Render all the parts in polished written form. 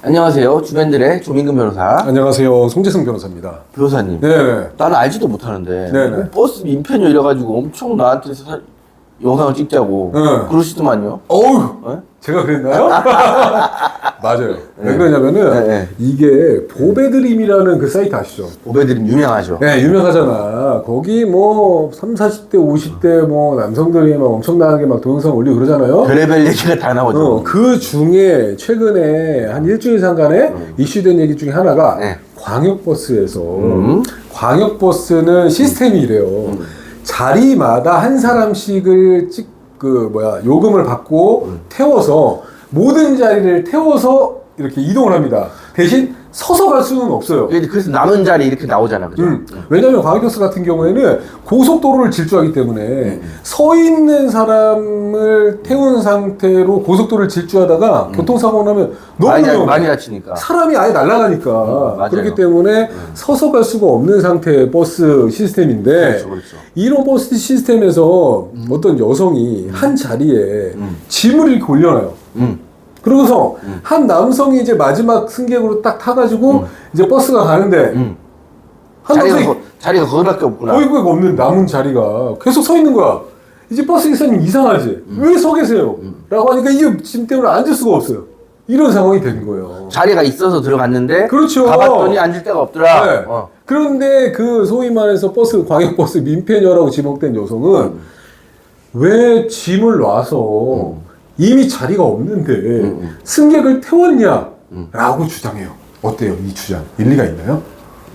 안녕하세요. 주변들의 조민근 변호사. 안녕하세요. 송재승 변호사입니다. 변호사님. 네. 나는 알지도 못하는데. 네네. 뭐 버스 민폐뇨 이래가지고 엄청 나한테 영상을 찍자고. 네. 그러시더만요. 어우! 네? 제가 그랬나요? 맞아요. 왜 네. 그러냐면은, 네. 이게 보배드림이라는 그 사이트 아시죠? 보배드림 유명하죠. 네, 유명하잖아. 거기 뭐, 30, 40대, 50대 뭐, 남성들이 막 엄청나게 막 동영상 올리고 그러잖아요. 별의별 얘기가 다 나오죠. 그 중에 최근에 한 일주일 상간에 이슈된 얘기 중에 하나가 네. 광역버스에서 광역버스는 시스템이 이래요. 자리마다 한 사람씩을 요금을 받고 태워서 모든 자리를 태워서 이렇게 이동을 합니다. 대신 서서 갈 수는 없어요. 그래서 남은 자리 이렇게 나오잖아. 그죠? 왜냐면 광역버스 같은 경우에는 고속도로를 질주하기 때문에 서 있는 사람을 태운 상태로 고속도로를 질주하다가 교통사고 나면 너무 많이 다치니까. 사람이 아예 날아가니까 맞아요. 그렇기 때문에 서서 갈 수가 없는 상태의 버스 시스템인데 그렇죠. 이런 버스 시스템에서 어떤 여성이 한 자리에 짐을 이렇게 올려놔요. 그러고서 한 남성이 이제 마지막 승객으로 딱 타가지고 이제 버스가 가는데 한 남성이 자리가 거기밖에 없구나. 거기가 없는 남은 자리가 계속 서 있는 거야. 이제 버스 기사님 이상하지? 왜 서 계세요? 라고 하니까 이게 짐 때문에 앉을 수가 없어요. 이런 상황이 된 거예요. 자리가 있어서 들어갔는데. 그렇죠. 가봤더니 앉을 데가 없더라. 네. 그런데 그 소위 말해서 광역버스 민폐녀라고 지목된 여성은 왜 짐을 놔서 이미 자리가 없는데 승객을 태웠냐? 라고 주장해요. 어때요? 이 주장. 일리가 있나요?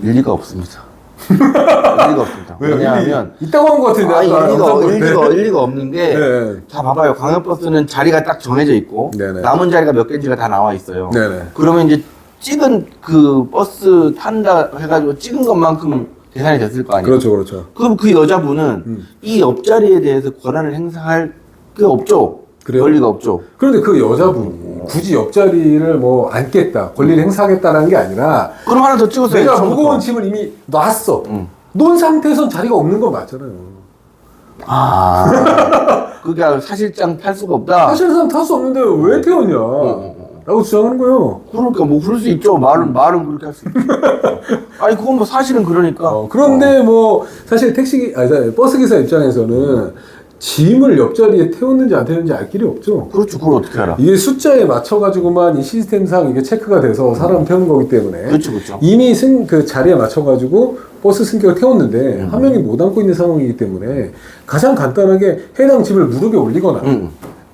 일리가 없습니다. 일리가 없습니다. 왜요? 왜냐하면 있다고 한 것 같은데. 아까 일리가 없는 게, 네. 자, 봐봐요. 광역버스는 자리가 딱 정해져 있고, 네네. 남은 자리가 몇 개인지가 다 나와 있어요. 네네. 그러면 이제 찍은 그 버스 탄다 해가지고 찍은 것만큼 계산이 됐을 거 아니에요? 그렇죠. 그럼 그 여자분은 이 옆자리에 대해서 권한을 행사할 게 없죠? 그래요? 권리가 없죠? 그런데 그 여자분이 굳이 옆자리를 뭐 앉겠다, 권리를 행사하겠다라는 게 아니라 그럼 하나 더 찍었어요. 내가 무거운 짐을 이미 놨어. 놓은 상태에선 자리가 없는 건 맞잖아요. 그게 사실상 탈 수가 없다? 사실상 탈 수 없는데 왜 태웠냐? 라고 주장하는 거예요. 그러니까 뭐 그럴 수 있죠. 말은 그렇게 할 수 있죠. 아니 그건 뭐 사실은 그러니까. 그런데 뭐 사실 버스 기사 입장에서는 짐을 옆자리에 태웠는지 안 태웠는지 알 길이 없죠. 그렇죠. 그걸 어떻게 알아? 이게 숫자에 맞춰가지고만 이 시스템상 이게 체크가 돼서 사람 태우는 거기 때문에. 그렇죠. 이미 그 자리에 맞춰가지고 버스 승객을 태웠는데 한 명이 못 앉고 있는 상황이기 때문에 가장 간단하게 해당 짐을 무릎에 올리거나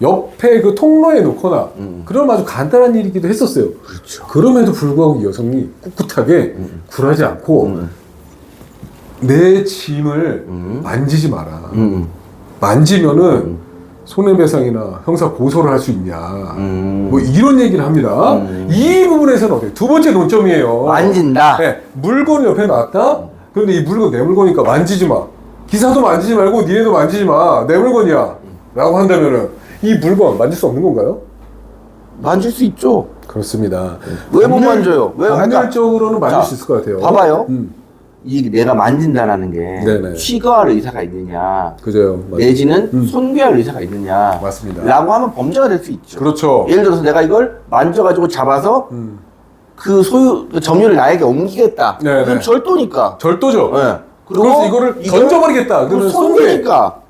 옆에 그 통로에 놓거나 그럼 아주 간단한 일이기도 했었어요. 그렇죠. 그럼에도 불구하고 이 여성이 꿋꿋하게 굴하지 않고 내 짐을 만지지 마라. 만지면은 손해배상이나 형사 고소를 할 수 있냐. 뭐 이런 얘기를 합니다. 이 부분에서는 어때요? 두 번째 논점이에요. 만진다. 네, 물건을 옆에 놨다? 그런데 이 물건 내 물건이니까 만지지 마. 기사도 만지지 말고 니네도 만지지 마. 내 물건이야. 라고 한다면은 이 물건 만질 수 없는 건가요? 만질 수 있죠. 그렇습니다. 왜 못 만져요? 왜? 법률적으로는 만질 자, 수 있을 것 같아요. 봐봐요. 이 내가 만진다라는 게 네네. 취거할 의사가 있느냐, 그죠. 내지는 손괴할 의사가 있느냐, 맞습니다. 라고 하면 범죄가 될 수 있죠. 그렇죠. 예를 들어서 내가 이걸 만져가지고 잡아서 그 점유를 나에게 옮기겠다. 네네. 그건 절도니까. 절도죠. 네. 그래서 이거를 던져버리겠다. 그러면 손괴니까.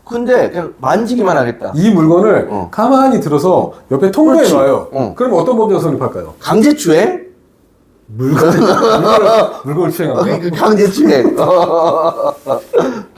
근데 그냥 만지기만 하겠다. 이 물건을 가만히 들어서 옆에 통로에 그렇지. 놔요. 그럼 어떤 범죄가 성립할까요? 강제추행? 물건을 추행하고. 그 강제추행.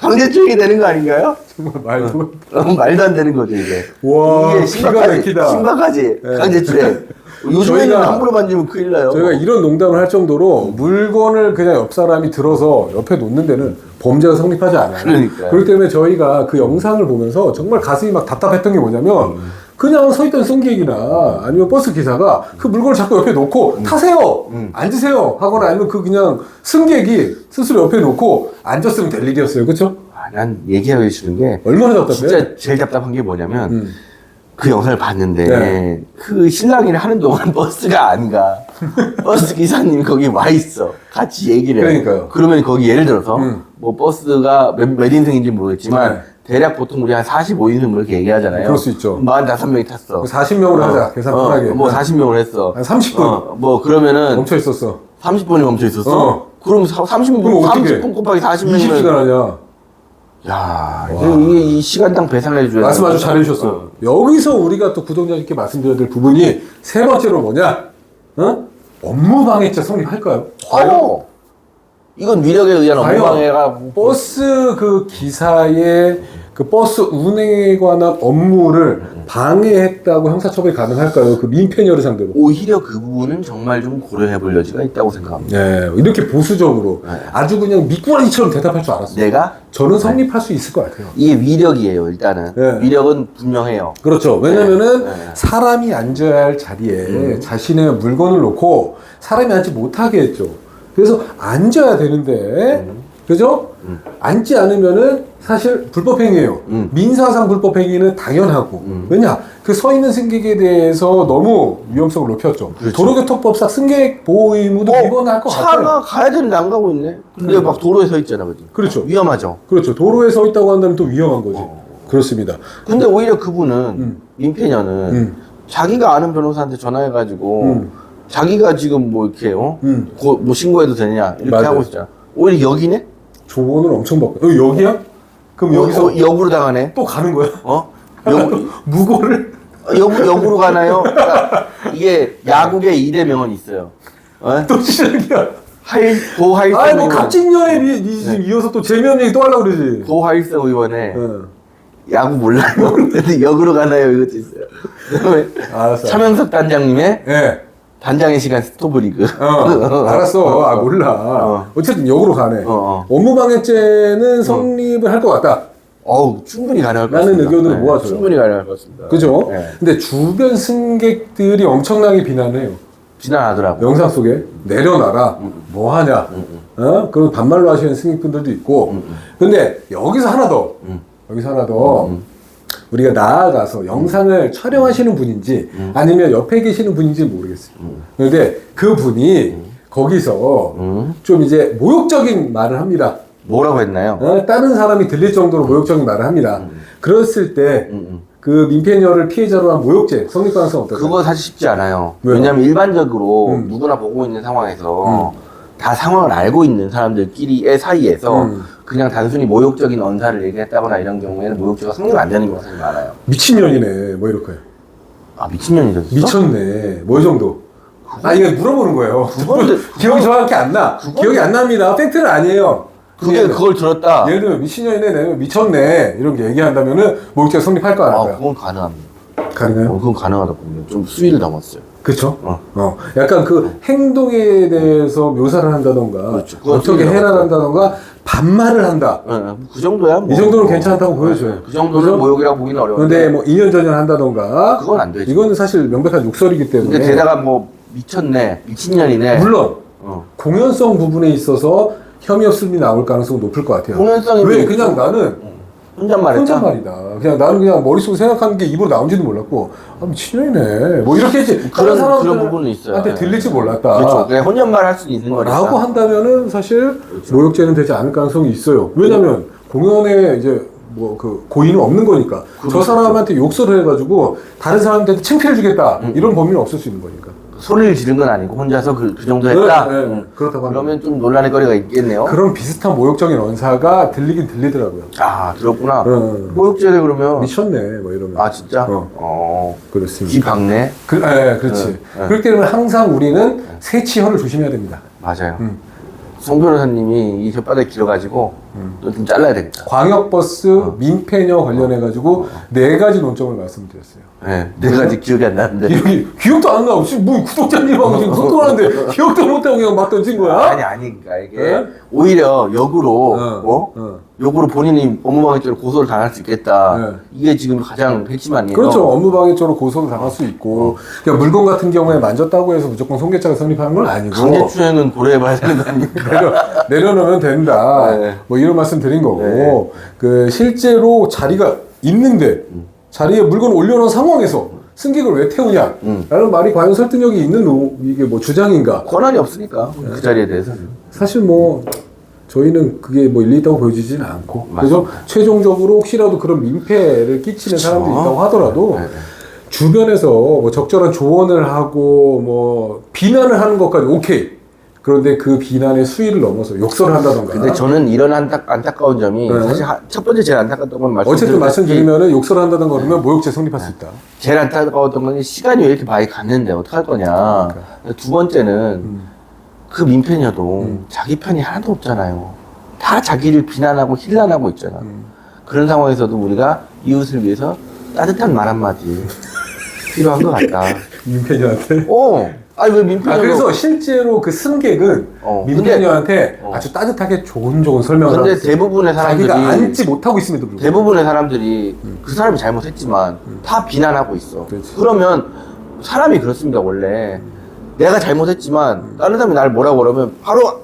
강제추행이 되는 거 아닌가요? 정말 말도. 말도 안 되는 거죠, 이게. 와, 이게 기가 막히다. 심각하지. 네. 강제추행. 요즘에는 함부로 만지면 큰일 나요. 저희가 이런 농담을 할 정도로 물건을 그냥 옆 사람이 들어서 옆에 놓는 데는 범죄가 성립하지 않아요. 그러니까요. 그렇기 때문에 저희가 그 영상을 보면서 정말 가슴이 막 답답했던 게 뭐냐면 그냥 서 있던 승객이나 아니면 버스 기사가 그 물건을 자꾸 옆에 놓고 타세요! 앉으세요! 하거나 아니면 그 그냥 승객이 스스로 옆에 놓고 앉았으면 될 일이었어요. 그쵸? 난 얘기하기 싫은 게 얼마나 답답해? 진짜 제일 답답한 게 뭐냐면 그 영상을 봤는데 네. 그 신랑이를 하는 동안 버스가 안 가. 버스 기사님이 거기 와 있어. 같이 얘기를 해. 그러니까요. 그러면 거기 예를 들어서 뭐 버스가 몇 인승인지 모르겠지만 네. 대략 보통 우리 한 45인승 뭐 이렇게 얘기하잖아요. 그럴 수 있죠. 45명이 탔어. 40명으로 하자. 계산 편하게. 뭐 40명을 했어. 한 30분. 뭐 그러면은 멈춰 있었어. 30분이 멈춰 있었어. 그럼 30분, 그럼 어떻게? 30분 곱하기 40명이면 20시간 하냐? 야, 이게 이 시간당 배상해 줘야 말씀 아주 잘해주셨어요. 여기서 우리가 또 구독자님께 말씀드려야 될 부분이 세 번째로 뭐냐? 업무 방해죄 성립할까요? 이건 위력에 의한 과연 업무 방해가 버스 그 기사의 그 버스 운행에 관한 업무를 방해했다고 형사처벌이 가능할까요? 그 민폐녀를 상대로. 오히려 그 부분은 정말 좀 고려해 볼 여지가 있다고 생각합니다. 네, 이렇게 보수적으로 아주 그냥 미꾸라지처럼 대답할 줄 알았어요. 내가 저는 성립할 수 있을 것 같아요. 이게 위력이에요. 일단은 위력은 분명해요. 그렇죠. 왜냐면은 사람이 앉아야 할 자리에 자신의 물건을 놓고 사람이 앉지 못하게 했죠. 그래서 앉아야 되는데, 그죠? 앉지 않으면은 사실 불법행위예요. 민사상 불법행위는 당연하고. 왜냐? 그 서 있는 승객에 대해서 너무 위험성을 높였죠. 그렇죠. 도로교통법상 승객 보호 의무도 위반할 것 같아요. 차가 가야 되는데 안 가고 있네. 근데 막 도로에 서 있잖아, 그지? 그렇죠. 위험하죠. 그렇죠. 도로에 서 있다고 한다면 또 위험한 거지. 그렇습니다. 근데 오히려 그분은 민폐녀는 자기가 아는 변호사한테 전화해가지고 자기가 지금 뭐 이렇게 뭐 신고해도 되냐 이렇게 맞아요. 하고 있잖아. 오히려 여기네? 조언을 엄청 받고. 여기야? 그럼 여기서 역으로 당하네. 또 가는 거야? 무고를 역으로 가나요? 그러니까 이게 야구의 이대명은 있어요. 또 시작이야. 고하일성 아이, 뭐, 의원. 갑진년에 지금 이어서 또 재미없는 얘기 또 하려고 그러지. 고하일성 의원의 야구 몰라요. 근데 역으로 가나요? 이것도 있어요. 그다음에 알았어. 차명석 단장님의 예. 단장의 시간 스토브리그. 알았어. 몰라. 어쨌든 역으로 가네. 업무방해죄는 성립을 할 것 같다. 충분히 가능할 것 라는 같습니다. 의견을 모아줘요. 충분히 가능할 것 같습니다. 그죠? 네. 근데 주변 승객들이 엄청나게 비난해요. 비난하더라고. 영상 속에 내려놔라. 뭐 하냐. 그런 반말로 하시는 승객분들도 있고. 근데 여기서 하나 더. 우리가 나아가서 영상을 촬영하시는 분인지 아니면 옆에 계시는 분인지 모르겠어요. 그런데 그 분이 거기서 좀 이제 모욕적인 말을 합니다. 뭐라고 했나요? 다른 사람이 들릴 정도로 모욕적인 말을 합니다. 그랬을 때 그 민폐녀를 피해자로 한 모욕죄 성립 가능성 어떨까요? 그거 사실 쉽지 않아요. 왜요? 왜냐면 일반적으로 누구나 보고 있는 상황에서 다 상황을 알고 있는 사람들끼리의 사이에서 그냥 단순히 모욕적인 언사를 얘기했다거나 이런 경우에는 모욕죄가 성립 안 되는 경우가 사실 많아요. 미친년이네 뭐 이럴 거예요. 미친년이죠. 미쳤네 뭐 이 정도. 이거 물어보는 거예요. 기억이 정확히 안 나. 기억이 안 납니다. 팩트는 아니에요. 그걸 들었다. 예를 들면 미친년이네, 내가 미쳤네 이런 게 얘기한다면은 모욕죄가 성립할 거 아닐까요? 그건 가능합니다. 가능해요? 그건 가능하다고 봅니다. 좀 수위를 담았어요. 그쵸? 약간 그 행동에 대해서 묘사를 한다던가, 그렇죠. 어떻게 해라한다던가, 반말을 한다. 그 정도야. 뭐. 이 정도는 괜찮다고 보여줘요. 그 정도는 모욕이라고 보기는 어려운데. 근데 뭐 2년 전에 한다던가, 그건 안 되죠. 이거는 사실 명백한 욕설이기 때문에. 근데 게다가 뭐 미쳤네, 미친년이네. 물론 공연성 부분에 있어서 혐의 없음이 나올 가능성은 높을 것 같아요. 공연성이 왜? 그냥 나는 혼잣말했죠. 혼잣말이다. 그냥 나는 그냥 머릿속에 생각하는 게 입으로 나온지도 몰랐고, 미친년이네. 뭐 이렇게 했지. 그런 부분은 있어요. 한테 들릴지 몰랐다. 그렇죠. 그냥 혼잣말 할 수 있는 거니까. 라고 한다면은 사실 모욕죄는 되지 않을 가능성이 있어요. 왜냐면 공연에 이제 뭐 그 고의는 없는 거니까. 저 사람한테 욕설을 해가지고 다른 사람한테 창피를 주겠다. 이런 범위는 없을 수 있는 거니까. 소리를 지른 건 아니고 혼자서 그 정도 했다. 그렇다고 합니다. 그러면 좀 논란의 거리가 있겠네요. 그런 비슷한 모욕적인 언사가 들리긴 들리더라고요. 들었구나. 모욕죄네 그러면. 미쳤네, 뭐 이러면. 진짜? 그렇습니다. 기박네. 그렇지. 그렇기 때문에 항상 우리는 세치혈을 조심해야 됩니다. 맞아요. 송 변호사님이 이 혓바닥이 길어가지고 좀 잘라야 되겠다. 광역버스 민폐녀 관련해가지고 4가지 논점을 말씀드렸어요. 네 가지 기억이 안 나는데. 기억도 안 나. 지금 뭐 구독자님하고 지금 소통하는데 기억도 못하고 그냥 막 던진 거야? 그러니까 이게 오히려 역으로 역으로 본인이 업무방해죄로 고소를 당할 수 있겠다. 이게 지금 가장 핵심 아니에요? 그렇죠. 업무방해죄로 고소를 당할 수 있고, 그러니까 물건 같은 경우에 만졌다고 해서 무조건 손괴죄가 성립하는 건 아니고, 강제추행은 고려해봐야 되는 거 아닙니까? 내려놓으면 된다. 뭐 이런 말씀 드린 거고, 그 실제로 자리가 있는데 자리에 물건을 올려놓은 상황에서 승객을 왜 태우냐? 라는 말이 과연 설득력이 있는 이게 뭐 주장인가? 권한이 없으니까 그 자리에 대해서. 사실 뭐 저희는 그게 뭐 일리 있다고 보여지지는 않고 그래서 맞습니다. 최종적으로 혹시라도 그런 민폐를 끼치는 사람들이 있다고 하더라도 네. 주변에서 뭐 적절한 조언을 하고 뭐 비난을 하는 것까지 오케이. 그런데 그 비난의 수위를 넘어서 욕설을 한다던가. 근데 저는 이런 안타까운 점이 네. 사실 첫 번째 제일 안타까웠던 건 어쨌든 말씀드리면은 욕설을 한다던가 그러면 모욕죄 성립할 수 있다. 제일 안타까웠던 건 시간이 왜 이렇게 많이 갔는데 어떡할 거냐. 두 번째는 그 민폐녀도 자기 편이 하나도 없잖아요. 다 자기를 비난하고 힐난하고 있잖아. 그런 상황에서도 우리가 이웃을 위해서 따뜻한 말 한마디 필요한 것 같다. 민폐녀한테. 아니 왜 민폐녀도. 그래서 실제로 그 승객은 민폐녀한테 아주 따뜻하게 좋은 설명을 근데 하고 대부분의 사람들이 자기가 앉지 못하고 있음에도 불구하고 대부분의 사람들이 그 사람이 잘못했지만 다 비난하고 있어. 그렇지. 그러면 사람이 그렇습니다 원래. 내가 잘못했지만 다른 사람이 나를 뭐라고 그러면 바로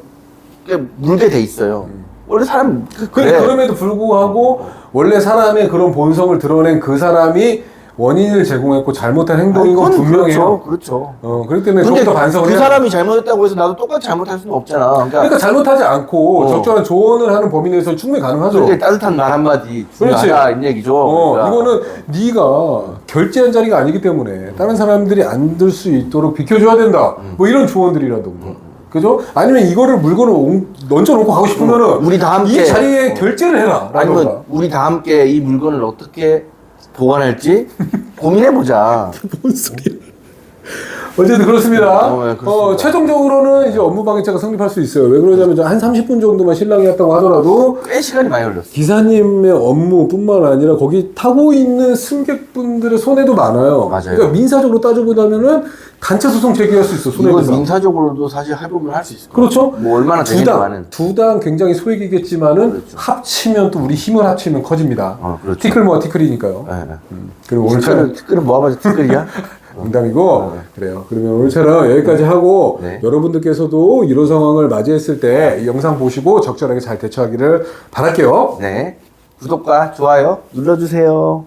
그냥 물게 돼 있어요. 원래 사람 그래. 그럼에도 불구하고 원래 사람의 그런 본성을 드러낸 그 사람이 원인을 제공했고 잘못한 행동인 건 분명해요. 그렇죠. 그렇기 때문에 근데 조금 더 반성을 그 해야 사람이 잘못했다고 해서 나도 똑같이 잘못할 수는 없잖아. 그러니까 잘못하지 않고 적절한 조언을 하는 범위 내에서 충분히 가능하죠. 그렇게 따뜻한 말 한마디 중요하다 이 얘기죠. 그러니까. 이거는 네가 결제한 자리가 아니기 때문에 다른 사람들이 안 들 수 있도록 비켜줘야 된다. 뭐 이런 조언들이라든가. 그죠? 아니면 이거를 물건을 얹어놓고 가고 싶으면은 우리 다 함께 이 자리에 결제를 해라. 아니면 우리 다 함께 이 물건을 어떻게 보관할지 고민해보자. 뭔 소리야? 어쨌든 그렇습니다. 네, 그렇습니다. 최종적으로는 이제 업무방해죄가 성립할 수 있어요. 왜 그러냐면 한 30분 정도만 실랑이 했다고 하더라도 꽤 시간이 많이 걸렸어. 기사님의 업무뿐만 아니라 거기 타고 있는 승객분들의 손해도 많아요. 맞아요. 그러니까 민사적으로 따져보자면은 단체 소송 제기할 수 있어. 이건 손해배상. 민사적으로도 사실 할부를 할 수 있을 거예요. 그렇죠. 뭐 얼마나 되겠지만은. 두 당 굉장히 소액이겠지만은 그렇죠. 합치면 또 우리 힘을 합치면 커집니다. 그렇죠. 티끌 모아 티끌이니까요. 네. 그리고 오늘처럼 티끌은 뭐하면 티끌이야? 농담이고 그래요. 그러면 오늘처럼 여기까지 하고 네. 여러분들께서도 이런 상황을 맞이했을 때 이 영상 보시고 적절하게 잘 대처하기를 바랄게요. 네. 구독과 좋아요 눌러주세요.